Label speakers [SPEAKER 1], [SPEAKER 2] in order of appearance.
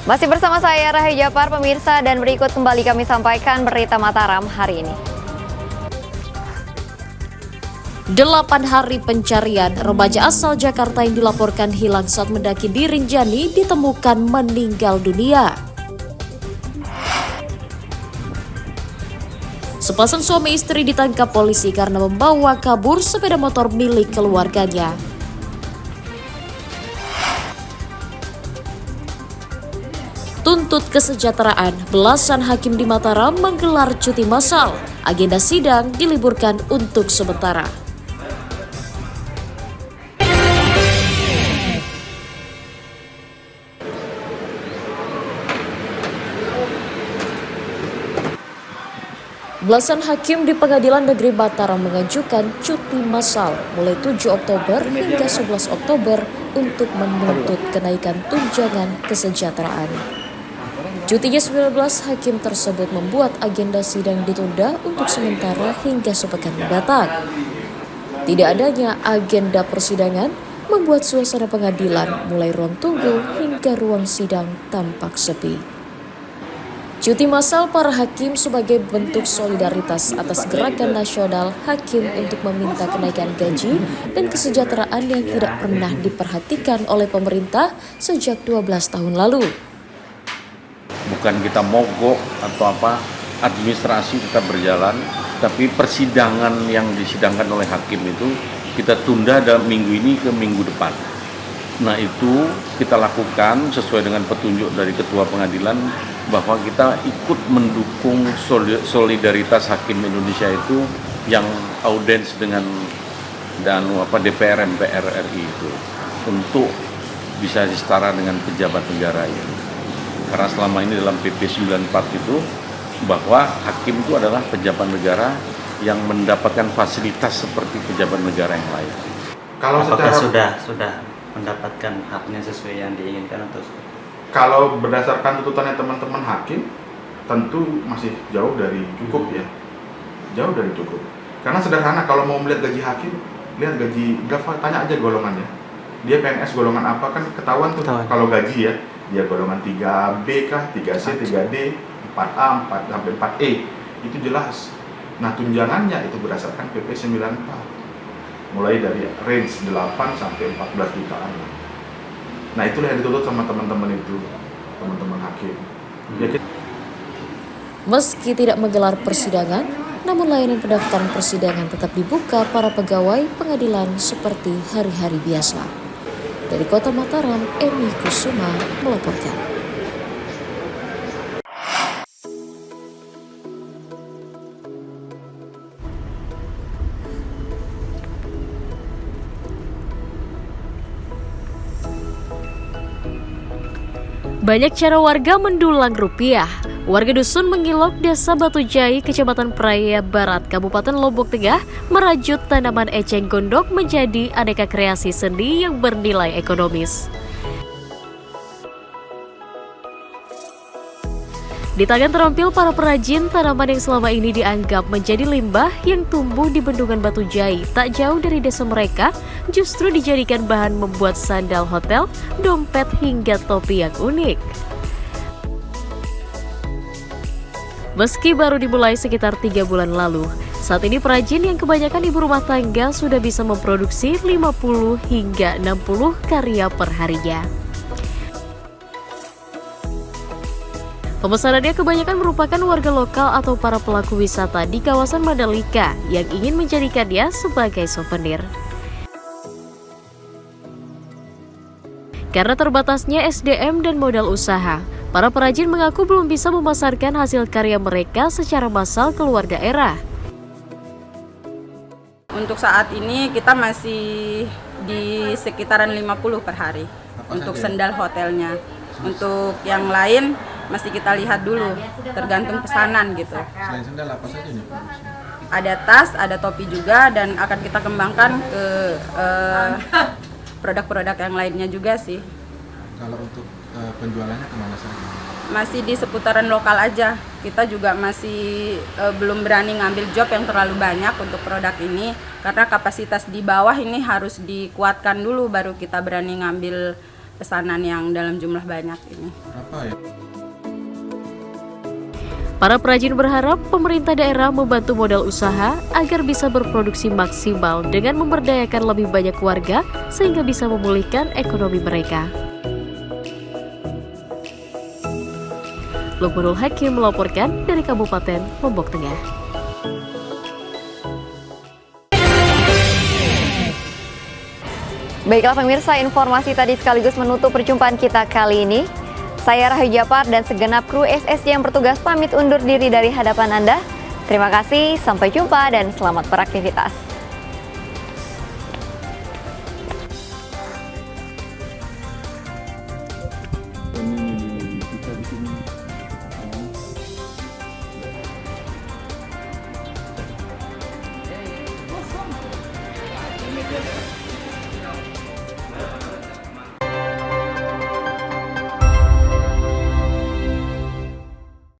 [SPEAKER 1] Masih bersama saya Rahayu Japar, pemirsa, dan berikut kembali kami sampaikan berita Mataram hari ini.
[SPEAKER 2] 8 hari pencarian, remaja asal Jakarta yang dilaporkan hilang saat mendaki di Rinjani ditemukan meninggal dunia. Sepasang suami istri ditangkap polisi karena membawa kabur sepeda motor milik keluarganya. Tuntut kesejahteraan, belasan hakim di Mataram menggelar cuti massal. Agenda sidang diliburkan untuk sementara. Belasan hakim di Pengadilan Negeri Mataram mengajukan cuti massal mulai 7 Oktober hingga 11 Oktober untuk menuntut kenaikan tunjangan kesejahteraan. Cutinya 19 hakim tersebut membuat agenda sidang ditunda untuk sementara hingga sepekan mendatang. Tidak adanya agenda persidangan membuat suasana pengadilan mulai ruang tunggu hingga ruang sidang tampak sepi. Cuti massal para hakim sebagai bentuk solidaritas atas gerakan nasional hakim untuk meminta kenaikan gaji dan kesejahteraan yang tidak pernah diperhatikan oleh pemerintah sejak 12 tahun lalu.
[SPEAKER 3] Bukan kita mogok atau apa, administrasi tetap berjalan, tapi persidangan yang disidangkan oleh hakim itu kita tunda dalam minggu ini ke minggu depan. Nah, itu kita lakukan sesuai dengan petunjuk dari Ketua Pengadilan bahwa kita ikut mendukung solidaritas hakim Indonesia itu yang audiens dengan DPR MPR RI itu untuk bisa setara dengan pejabat negara ini. Karena selama ini dalam PP 94 itu bahwa hakim itu adalah pejabat negara yang mendapatkan fasilitas seperti pejabat negara yang lain.
[SPEAKER 4] Apakah sudah mendapatkan haknya sesuai yang diinginkan atau?
[SPEAKER 5] Kalau berdasarkan tuntutannya teman-teman hakim, tentu masih jauh dari cukup ya, jauh dari cukup. Karena sederhana, kalau mau melihat gaji hakim, lihat gaji, tanya aja golongannya. Dia PNS golongan apa kan ketahuan tuh. Kalau gaji ya, dia golongan 3B kah, 3C, 3D, 4A, 4 sampai 4E, itu jelas. Nah, tunjangannya itu berdasarkan PP 94, mulai dari range 8 sampai 14 jutaan. Nah, itulah yang dituntut sama teman-teman itu, teman-teman hakim.
[SPEAKER 2] Meski tidak menggelar persidangan, namun layanan pendaftaran persidangan tetap dibuka para pegawai pengadilan seperti hari-hari biasa. Dari Kota Mataram, Emi Kusuma melaporkan. Banyak cara warga mendulang rupiah. Warga dusun Mengilok, Desa Batujai, Kecamatan Praia Barat, Kabupaten Lombok Tengah, merajut tanaman eceng gondok menjadi aneka kreasi seni yang bernilai ekonomis. Di tangan terampil para perajin, tanaman yang selama ini dianggap menjadi limbah yang tumbuh di bendungan Batujai, tak jauh dari desa mereka, justru dijadikan bahan membuat sandal hotel, dompet, hingga topi yang unik. Meski baru dimulai sekitar 3 bulan lalu, saat ini perajin yang kebanyakan ibu rumah tangga sudah bisa memproduksi 50 hingga 60 karya per harinya. Pemesanannya kebanyakan merupakan warga lokal atau para pelaku wisata di kawasan Mandalika yang ingin menjadikannya sebagai souvenir. Karena terbatasnya SDM dan modal usaha, para perajin mengaku belum bisa memasarkan hasil karya mereka secara massal keluar daerah.
[SPEAKER 6] Untuk saat ini kita masih di sekitaran 50 per hari untuk sendal hotelnya. Untuk yang lain masih kita lihat dulu, tergantung pesanan gitu.
[SPEAKER 5] Selain sendal apa saja nih?
[SPEAKER 6] Ada tas, ada topi juga, dan akan kita kembangkan ke produk-produk yang lainnya juga sih.
[SPEAKER 5] Kalau untuk penjualannya kemana saja?
[SPEAKER 6] Masih di seputaran lokal aja. Kita juga masih belum berani ngambil job yang terlalu banyak untuk produk ini, karena kapasitas di bawah ini harus dikuatkan dulu baru kita berani ngambil pesanan yang dalam jumlah banyak ini.
[SPEAKER 5] Berapa ya?
[SPEAKER 2] Para perajin berharap pemerintah daerah membantu modal usaha agar bisa berproduksi maksimal dengan memberdayakan lebih banyak warga sehingga bisa memulihkan ekonomi mereka. Lukmanul Hakim melaporkan dari Kabupaten Lombok Tengah.
[SPEAKER 1] Baiklah pemirsa, informasi tadi sekaligus menutup perjumpaan kita kali ini. Saya Rahayu Japar dan segenap kru SSJ yang bertugas pamit undur diri dari hadapan Anda. Terima kasih, sampai jumpa dan selamat beraktivitas.